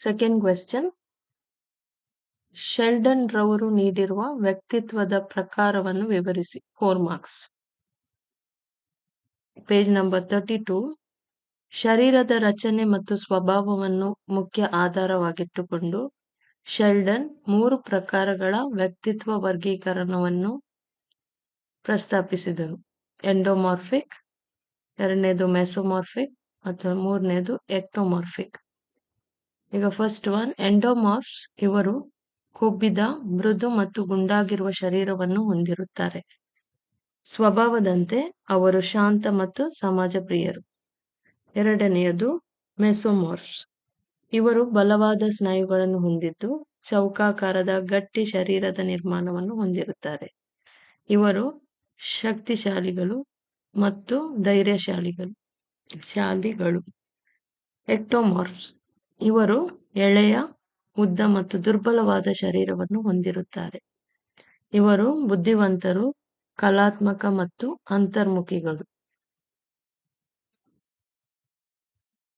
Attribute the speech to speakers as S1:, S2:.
S1: Second question, Sheldon ರವರು ನೀಡಿರುವ ವ್ಯಕ್ತಿತ್ವದ ಪ್ರಕಾರವನ್ನು ವಿವರಿಸಿ. 4 ಮಾರ್ಕ್ಸ್. Page number 32. ಶರೀರದ ರಚನೆ ಮತ್ತು ಸ್ವಭಾವವನ್ನು ಮುಖ್ಯ ಆಧಾರವಾಗಿಟ್ಟುಕೊಂಡು ಶೆಲ್ಡನ್ 3 ಪ್ರಕಾರಗಳ ವ್ಯಕ್ತಿತ್ವ ವರ್ಗೀಕರಣವನ್ನು ಪ್ರಸ್ತಾಪಿಸಿದರು. ಎಂಡೋಮಾರ್ಫಿಕ್, ಎರಡನೇದು ಮೆಸೋಮಾರ್ಫಿಕ್ ಮತ್ತು ಮೂರನೇದು ಎಕ್ಟೋಮಾರ್ಫಿಕ್. ಈಗ ಫಸ್ಟ್ ಒನ್, ಎಂಡೋಮಾರ್ಫ್ಸ್. ಇವರು ಕೊಬ್ಬಿದ, ಮೃದು ಮತ್ತು ಗುಂಡಾಗಿರುವ ಶರೀರವನ್ನು ಹೊಂದಿರುತ್ತಾರೆ. ಸ್ವಭಾವದಂತೆ ಅವರು ಶಾಂತ ಮತ್ತು ಸಮಾಜ ಪ್ರಿಯರು. ಎರಡನೆಯದು ಮೆಸೋಮಾರ್ಫ್ಸ್. ಇವರು ಬಲವಾದ ಸ್ನಾಯುಗಳನ್ನು ಹೊಂದಿದ್ದು ಚೌಕಾಕಾರದ ಗಟ್ಟಿ ಶರೀರದ ನಿರ್ಮಾಣವನ್ನು ಹೊಂದಿರುತ್ತಾರೆ. ಇವರು ಶಕ್ತಿಶಾಲಿಗಳು ಮತ್ತು ಧೈರ್ಯಶಾಲಿಗಳು. ಎಕ್ಟೋಮಾರ್ಫ್ಸ್. ಇವರು ಎಳೆಯ, ಉದ್ದ ಮತ್ತು ದುರ್ಬಲವಾದ ಶರೀರವನ್ನು ಹೊಂದಿರುತ್ತಾರೆ. ಇವರು ಬುದ್ಧಿವಂತರು, ಕಲಾತ್ಮಕ ಮತ್ತು ಅಂತರ್ಮುಖಿಗಳು.